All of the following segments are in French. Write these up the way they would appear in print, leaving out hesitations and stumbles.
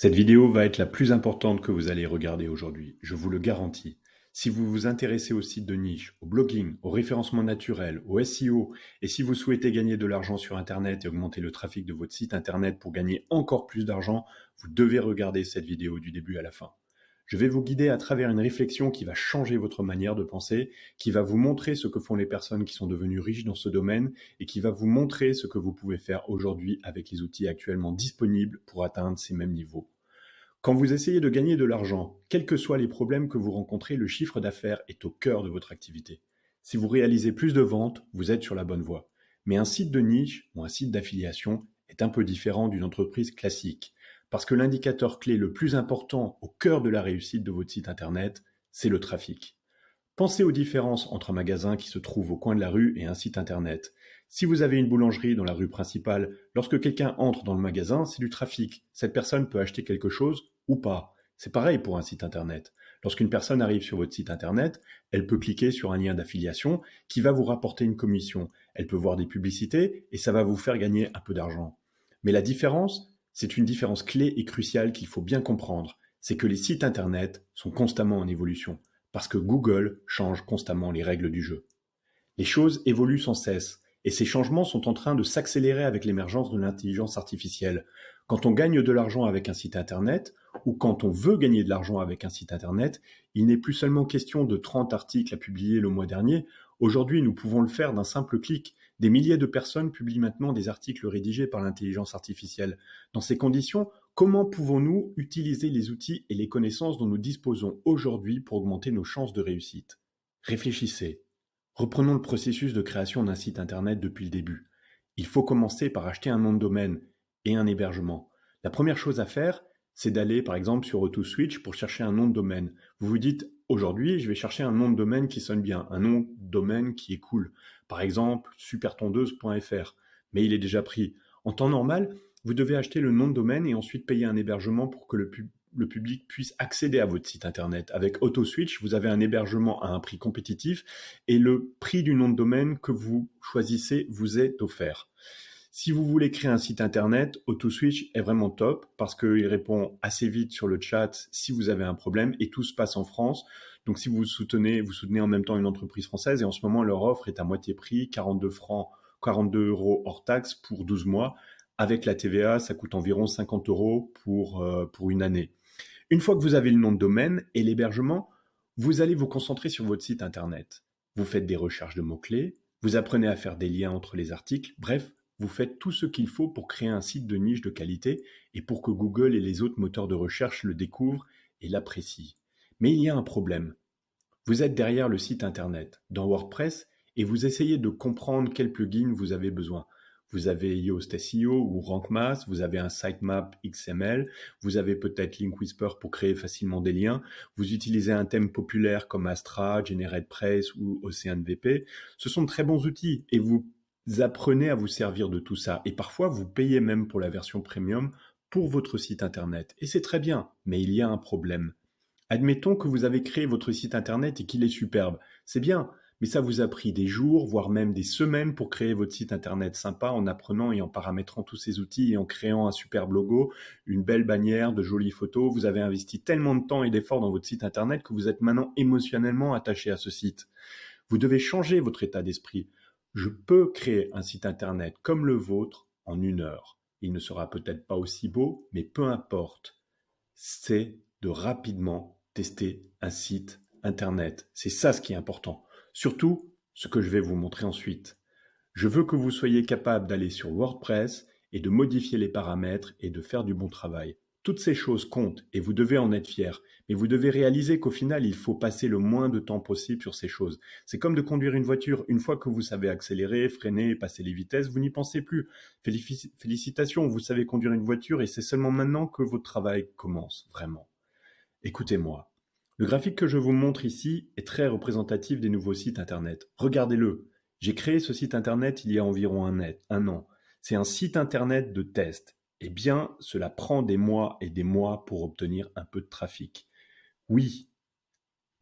Cette vidéo va être la plus importante que vous allez regarder aujourd'hui, je vous le garantis. Si vous vous intéressez aux sites de niche, au blogging, au référencement naturel, au SEO, et si vous souhaitez gagner de l'argent sur Internet et augmenter le trafic de votre site Internet pour gagner encore plus d'argent, vous devez regarder cette vidéo du début à la fin. Je vais vous guider à travers une réflexion qui va changer votre manière de penser, qui va vous montrer ce que font les personnes qui sont devenues riches dans ce domaine et qui va vous montrer ce que vous pouvez faire aujourd'hui avec les outils actuellement disponibles pour atteindre ces mêmes niveaux. Quand vous essayez de gagner de l'argent, quels que soient les problèmes que vous rencontrez, le chiffre d'affaires est au cœur de votre activité. Si vous réalisez plus de ventes, vous êtes sur la bonne voie. Mais un site de niche ou un site d'affiliation est un peu différent d'une entreprise classique, parce que l'indicateur clé le plus important au cœur de la réussite de votre site Internet, c'est le trafic. Pensez aux différences entre un magasin qui se trouve au coin de la rue et un site Internet. Si vous avez une boulangerie dans la rue principale, lorsque quelqu'un entre dans le magasin, c'est du trafic. Cette personne peut acheter quelque chose ou pas. C'est pareil pour un site Internet. Lorsqu'une personne arrive sur votre site Internet, elle peut cliquer sur un lien d'affiliation qui va vous rapporter une commission. Elle peut voir des publicités et ça va vous faire gagner un peu d'argent. Mais la différence, c'est une différence clé et cruciale qu'il faut bien comprendre. C'est que les sites Internet sont constamment en évolution parce que Google change constamment les règles du jeu. Les choses évoluent sans cesse, et ces changements sont en train de s'accélérer avec l'émergence de l'intelligence artificielle. Quand on gagne de l'argent avec un site Internet, ou quand on veut gagner de l'argent avec un site Internet, il n'est plus seulement question de 30 articles à publier le mois dernier. Aujourd'hui, nous pouvons le faire d'un simple clic. Des milliers de personnes publient maintenant des articles rédigés par l'intelligence artificielle. Dans ces conditions, comment pouvons-nous utiliser les outils et les connaissances dont nous disposons aujourd'hui pour augmenter nos chances de réussite? Réfléchissez. Reprenons le processus de création d'un site Internet depuis le début. Il faut commencer par acheter un nom de domaine et un hébergement. La première chose à faire, c'est d'aller par exemple sur AutoSwitch pour chercher un nom de domaine. Vous vous dites, aujourd'hui, je vais chercher un nom de domaine qui sonne bien, un nom de domaine qui est cool. Par exemple, supertondeuse.fr. Mais il est déjà pris. En temps normal, vous devez acheter le nom de domaine et ensuite payer un hébergement pour que le public puisse accéder à votre site Internet. Avec AutoSwitch, vous avez un hébergement à un prix compétitif et le prix du nom de domaine que vous choisissez vous est offert. Si vous voulez créer un site Internet, AutoSwitch est vraiment top parce qu'il répond assez vite sur le chat si vous avez un problème et tout se passe en France. Donc si vous soutenez en même temps une entreprise française et en ce moment leur offre est à moitié prix, 42 francs, 42 euros hors taxe pour 12 mois. Avec la TVA, ça coûte environ 50 euros pour une année. Une fois que vous avez le nom de domaine et l'hébergement, vous allez vous concentrer sur votre site Internet. Vous faites des recherches de mots-clés, vous apprenez à faire des liens entre les articles, bref, vous faites tout ce qu'il faut pour créer un site de niche de qualité et pour que Google et les autres moteurs de recherche le découvrent et l'apprécient. Mais il y a un problème. Vous êtes derrière le site Internet, dans WordPress, et vous essayez de comprendre quel plugin vous avez besoin. Vous avez Yoast SEO ou Rank Math, vous avez un sitemap XML, vous avez peut-être Link Whisper pour créer facilement des liens, vous utilisez un thème populaire comme Astra, GeneratePress ou OceanVP. Ce sont de très bons outils et vous apprenez à vous servir de tout ça. Et parfois, vous payez même pour la version premium pour votre site Internet. Et c'est très bien, mais il y a un problème. Admettons que vous avez créé votre site Internet et qu'il est superbe. C'est bien, mais ça vous a pris des jours, voire même des semaines pour créer votre site Internet sympa en apprenant et en paramétrant tous ces outils et en créant un superbe logo, une belle bannière, de jolies photos. Vous avez investi tellement de temps et d'efforts dans votre site Internet que vous êtes maintenant émotionnellement attaché à ce site. Vous devez changer votre état d'esprit. Je peux créer un site Internet comme le vôtre en 1 heure. Il ne sera peut-être pas aussi beau, mais peu importe. C'est de rapidement tester un site Internet. C'est ça ce qui est important. Surtout, ce que je vais vous montrer ensuite. Je veux que vous soyez capable d'aller sur WordPress et de modifier les paramètres et de faire du bon travail. Toutes ces choses comptent et vous devez en être fier. Mais vous devez réaliser qu'au final, il faut passer le moins de temps possible sur ces choses. C'est comme de conduire une voiture. Une fois que vous savez accélérer, freiner, passer les vitesses, vous n'y pensez plus. Félicitations, vous savez conduire une voiture et c'est seulement maintenant que votre travail commence, vraiment. Écoutez-moi. Le graphique que je vous montre ici est très représentatif des nouveaux sites Internet. Regardez-le. J'ai créé ce site Internet il y a environ un an. C'est un site Internet de test. Eh bien, cela prend des mois et des mois pour obtenir un peu de trafic. Oui,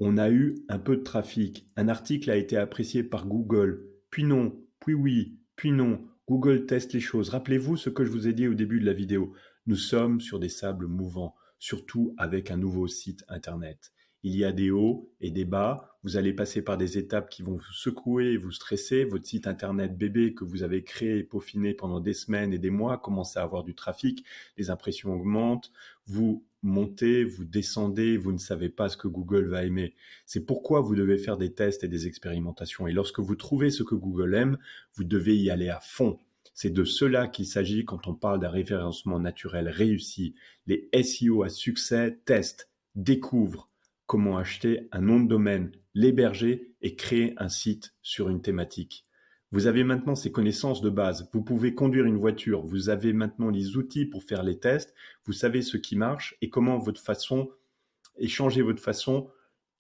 on a eu un peu de trafic. Un article a été apprécié par Google. Puis non, puis oui, puis non. Google teste les choses. Rappelez-vous ce que je vous ai dit au début de la vidéo. Nous sommes sur des sables mouvants, surtout avec un nouveau site internet. Il y a des hauts et des bas, vous allez passer par des étapes qui vont vous secouer et vous stresser. Votre site internet bébé que vous avez créé et peaufiné pendant des semaines et des mois commence à avoir du trafic, les impressions augmentent, vous montez, vous descendez, vous ne savez pas ce que Google va aimer. C'est pourquoi vous devez faire des tests et des expérimentations. Et lorsque vous trouvez ce que Google aime, vous devez y aller à fond. C'est de cela qu'il s'agit quand on parle d'un référencement naturel réussi. Les SEO à succès testent, découvrent comment acheter un nom de domaine, l'héberger et créer un site sur une thématique. Vous avez maintenant ces connaissances de base. Vous pouvez conduire une voiture. Vous avez maintenant les outils pour faire les tests. Vous savez ce qui marche et comment changer votre façon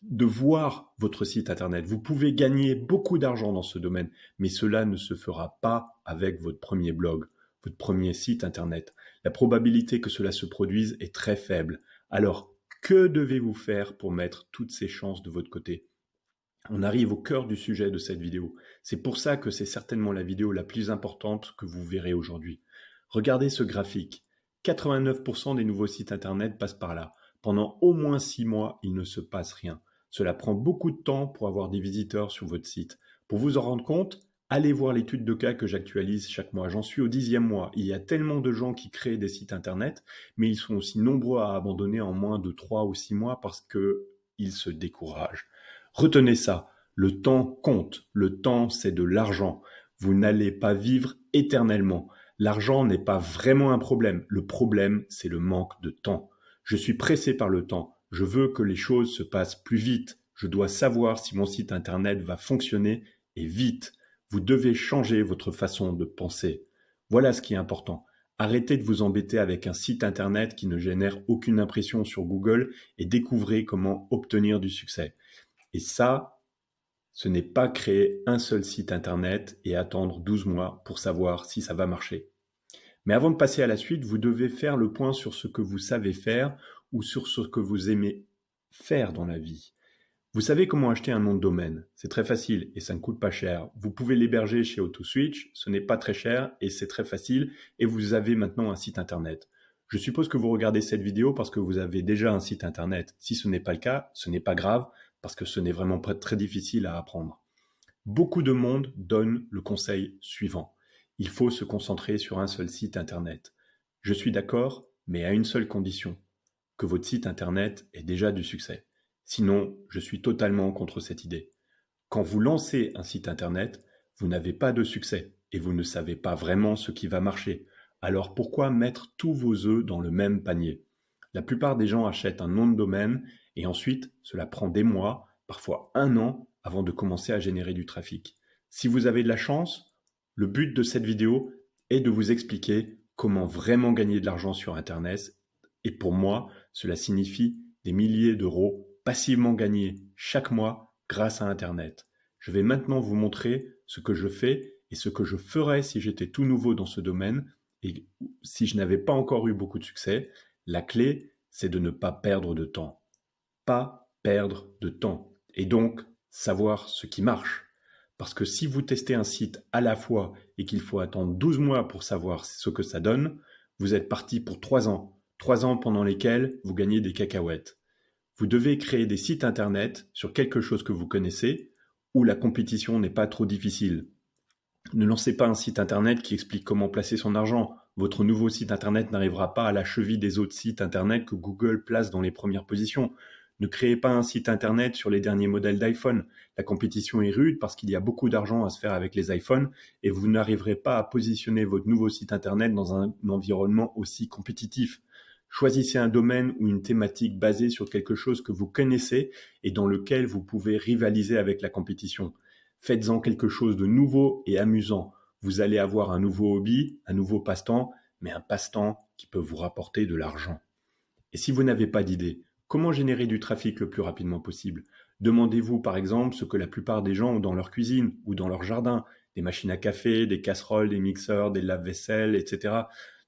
de voir votre site internet. Vous pouvez gagner beaucoup d'argent dans ce domaine, mais cela ne se fera pas avec votre premier blog, votre premier site internet. La probabilité que cela se produise est très faible. Alors, que devez-vous faire pour mettre toutes ces chances de votre côté ? On arrive au cœur du sujet de cette vidéo. C'est pour ça que c'est certainement la vidéo la plus importante que vous verrez aujourd'hui. Regardez ce graphique. 89% des nouveaux sites internet passent par là. Pendant au moins 6 mois, il ne se passe rien. Cela prend beaucoup de temps pour avoir des visiteurs sur votre site. Pour vous en rendre compte, allez voir l'étude de cas que j'actualise chaque mois. J'en suis au 10e mois. Il y a tellement de gens qui créent des sites internet, mais ils sont aussi nombreux à abandonner en moins de 3 ou 6 mois parce qu'ils se découragent. Retenez ça, le temps compte. Le temps, c'est de l'argent. Vous n'allez pas vivre éternellement. L'argent n'est pas vraiment un problème. Le problème, c'est le manque de temps. Je suis pressé par le temps. Je veux que les choses se passent plus vite. Je dois savoir si mon site internet va fonctionner et vite. Vous devez changer votre façon de penser. Voilà ce qui est important. Arrêtez de vous embêter avec un site internet qui ne génère aucune impression sur Google et découvrez comment obtenir du succès. Et ça, ce n'est pas créer un seul site internet et attendre 12 mois pour savoir si ça va marcher. Mais avant de passer à la suite, vous devez faire le point sur ce que vous savez faire ou sur ce que vous aimez faire dans la vie. Vous savez comment acheter un nom de domaine. C'est très facile et ça ne coûte pas cher. Vous pouvez l'héberger chez AutoSwitch, ce n'est pas très cher et c'est très facile et vous avez maintenant un site internet. Je suppose que vous regardez cette vidéo parce que vous avez déjà un site internet. Si ce n'est pas le cas, ce n'est pas grave parce que ce n'est vraiment pas très difficile à apprendre. Beaucoup de monde donne le conseil suivant. Il faut se concentrer sur un seul site internet. Je suis d'accord, mais à une seule condition, que votre site internet ait déjà du succès. Sinon, je suis totalement contre cette idée. Quand vous lancez un site internet, vous n'avez pas de succès et vous ne savez pas vraiment ce qui va marcher. Alors pourquoi mettre tous vos œufs dans le même panier ? La plupart des gens achètent un nom de domaine et ensuite, cela prend des mois, parfois un an, avant de commencer à générer du trafic. Si vous avez de la chance, le but de cette vidéo est de vous expliquer comment vraiment gagner de l'argent sur Internet. Et pour moi, cela signifie des milliers d'euros passivement gagnés chaque mois grâce à Internet. Je vais maintenant vous montrer ce que je fais et ce que je ferais si j'étais tout nouveau dans ce domaine et si je n'avais pas encore eu beaucoup de succès. La clé, c'est de ne pas perdre de temps. Pas perdre de temps. Et donc, savoir ce qui marche. Parce que si vous testez un site à la fois et qu'il faut attendre 12 mois pour savoir ce que ça donne, vous êtes parti pour 3 ans. 3 ans pendant lesquels vous gagnez des cacahuètes. Vous devez créer des sites internet sur quelque chose que vous connaissez où la compétition n'est pas trop difficile. Ne lancez pas un site internet qui explique comment placer son argent. Votre nouveau site internet n'arrivera pas à la cheville des autres sites internet que Google place dans les premières positions. Ne créez pas un site internet sur les derniers modèles d'iPhone. La compétition est rude parce qu'il y a beaucoup d'argent à se faire avec les iPhones et vous n'arriverez pas à positionner votre nouveau site internet dans un environnement aussi compétitif. Choisissez un domaine ou une thématique basée sur quelque chose que vous connaissez et dans lequel vous pouvez rivaliser avec la compétition. Faites-en quelque chose de nouveau et amusant. Vous allez avoir un nouveau hobby, un nouveau passe-temps, mais un passe-temps qui peut vous rapporter de l'argent. Et si vous n'avez pas d'idée, comment générer du trafic le plus rapidement possible ? Demandez-vous par exemple ce que la plupart des gens ont dans leur cuisine ou dans leur jardin, des machines à café, des casseroles, des mixeurs, des lave-vaisselle, etc.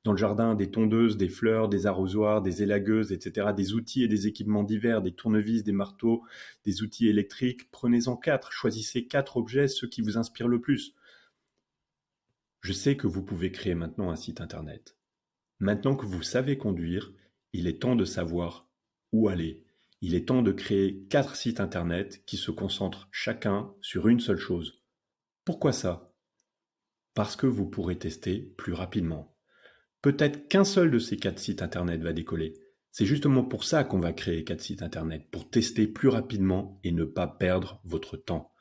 Dans le jardin, des tondeuses, des fleurs, des arrosoirs, des élagueuses, etc. Des outils et des équipements divers, des tournevis, des marteaux, des outils électriques. Prenez-en 4, choisissez 4 objets, ceux qui vous inspirent le plus. Je sais que vous pouvez créer maintenant un site internet. Maintenant que vous savez conduire, il est temps de savoir où aller. Il est temps de créer 4 sites internet qui se concentrent chacun sur une seule chose. Pourquoi ça? Parce que vous pourrez tester plus rapidement. Peut-être qu'un seul de ces 4 sites internet va décoller. C'est justement pour ça qu'on va créer 4 sites internet, pour tester plus rapidement et ne pas perdre votre temps.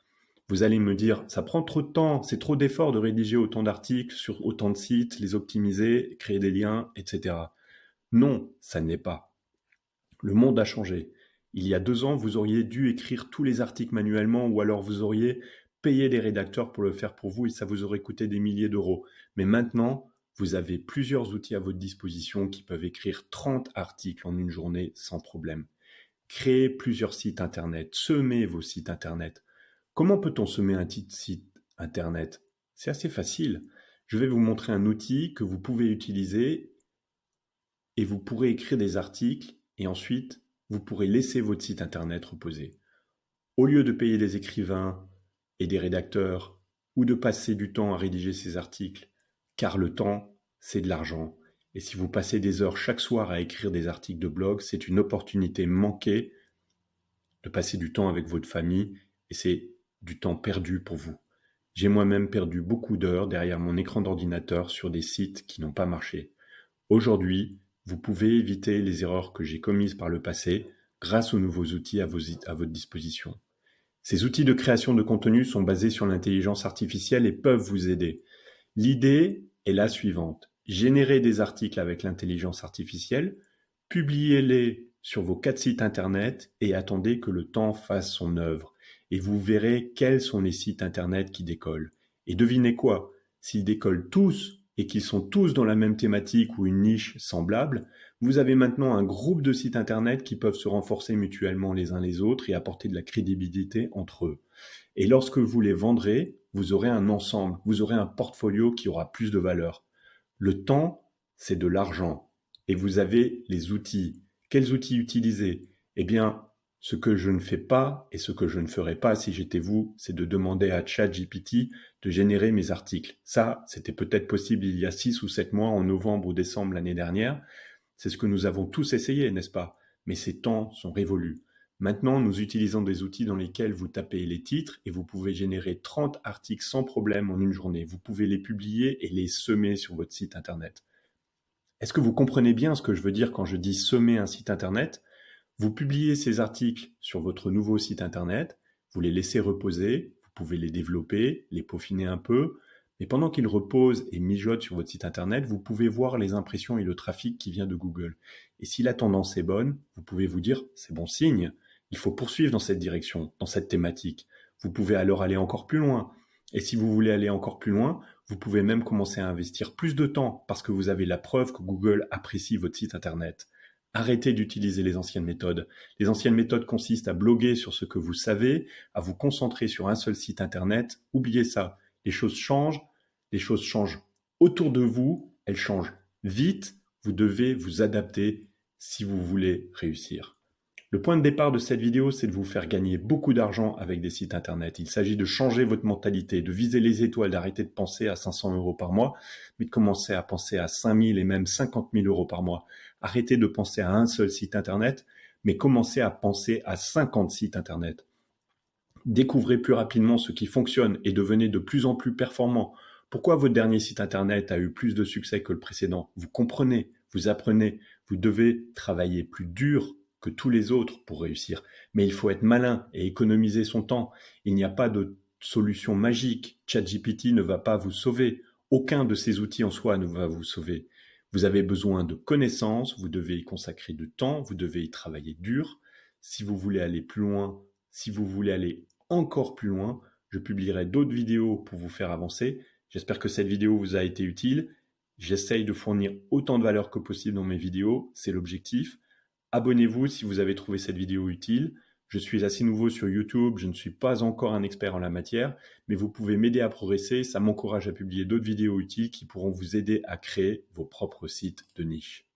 Vous allez me dire, ça prend trop de temps, c'est trop d'efforts de rédiger autant d'articles sur autant de sites, les optimiser, créer des liens, etc. Non, ça ne l'est pas. Le monde a changé. Il y a 2 ans, vous auriez dû écrire tous les articles manuellement ou alors vous auriez payé des rédacteurs pour le faire pour vous et ça vous aurait coûté des milliers d'euros. Mais maintenant, vous avez plusieurs outils à votre disposition qui peuvent écrire 30 articles en une journée sans problème. Créez plusieurs sites internet, semez vos sites internet. Comment peut-on semer un site internet? C'est assez facile. Je vais vous montrer un outil que vous pouvez utiliser et vous pourrez écrire des articles et ensuite vous pourrez laisser votre site internet reposer. Au lieu de payer des écrivains et des rédacteurs ou de passer du temps à rédiger ces articles, car le temps, c'est de l'argent. Et si vous passez des heures chaque soir à écrire des articles de blog, c'est une opportunité manquée de passer du temps avec votre famille et c'est du temps perdu pour vous. J'ai moi-même perdu beaucoup d'heures derrière mon écran d'ordinateur sur des sites qui n'ont pas marché. Aujourd'hui, vous pouvez éviter les erreurs que j'ai commises par le passé grâce aux nouveaux outils à votre disposition. Ces outils de création de contenu sont basés sur l'intelligence artificielle et peuvent vous aider. L'idée est la suivante. Générez des articles avec l'intelligence artificielle, publiez-les sur vos 4 sites internet et attendez que le temps fasse son œuvre. Et vous verrez quels sont les sites internet qui décollent. Et devinez quoi? S'ils décollent tous et qu'ils sont tous dans la même thématique ou une niche semblable, vous avez maintenant un groupe de sites internet qui peuvent se renforcer mutuellement les uns les autres et apporter de la crédibilité entre eux. Et lorsque vous les vendrez, vous aurez un ensemble, vous aurez un portfolio qui aura plus de valeur. Le temps, c'est de l'argent. Et vous avez les outils. Quels outils utiliser? Eh bien, ce que je ne fais pas et ce que je ne ferai pas si j'étais vous, c'est de demander à ChatGPT de générer mes articles. Ça, c'était peut-être possible il y a 6 ou 7 mois, en novembre ou décembre l'année dernière. C'est ce que nous avons tous essayé, n'est-ce pas? Mais ces temps sont révolus. Maintenant, nous utilisons des outils dans lesquels vous tapez les titres et vous pouvez générer 30 articles sans problème en une journée. Vous pouvez les publier et les semer sur votre site internet. Est-ce que vous comprenez bien ce que je veux dire quand je dis semer un site internet? Vous publiez ces articles sur votre nouveau site internet, vous les laissez reposer, vous pouvez les développer, les peaufiner un peu, mais pendant qu'ils reposent et mijotent sur votre site internet, vous pouvez voir les impressions et le trafic qui vient de Google. Et si la tendance est bonne, vous pouvez vous dire, c'est bon signe, il faut poursuivre dans cette direction, dans cette thématique. Vous pouvez alors aller encore plus loin. Et si vous voulez aller encore plus loin, vous pouvez même commencer à investir plus de temps parce que vous avez la preuve que Google apprécie votre site internet. Arrêtez d'utiliser les anciennes méthodes. Les anciennes méthodes consistent à bloguer sur ce que vous savez, à vous concentrer sur un seul site internet. Oubliez ça. Les choses changent autour de vous, elles changent vite. Vous devez vous adapter si vous voulez réussir. Le point de départ de cette vidéo, c'est de vous faire gagner beaucoup d'argent avec des sites internet. Il s'agit de changer votre mentalité, de viser les étoiles, d'arrêter de penser à 500 € par mois, mais de commencer à penser à 5 000 et même 50 000 € par mois. Arrêtez de penser à un seul site internet, mais commencez à penser à 50 sites internet. Découvrez plus rapidement ce qui fonctionne et devenez de plus en plus performant. Pourquoi votre dernier site internet a eu plus de succès que le précédent? Vous comprenez, vous apprenez, vous devez travailler plus dur que tous les autres pour réussir. Mais il faut être malin et économiser son temps. Il n'y a pas de solution magique. ChatGPT ne va pas vous sauver. Aucun de ces outils en soi ne va vous sauver. Vous avez besoin de connaissances, vous devez y consacrer du temps, vous devez y travailler dur. Si vous voulez aller plus loin, si vous voulez aller encore plus loin, je publierai d'autres vidéos pour vous faire avancer. J'espère que cette vidéo vous a été utile. J'essaye de fournir autant de valeur que possible dans mes vidéos, c'est l'objectif. Abonnez-vous si vous avez trouvé cette vidéo utile. Je suis assez nouveau sur YouTube, je ne suis pas encore un expert en la matière, mais vous pouvez m'aider à progresser, ça m'encourage à publier d'autres vidéos utiles qui pourront vous aider à créer vos propres sites de niche.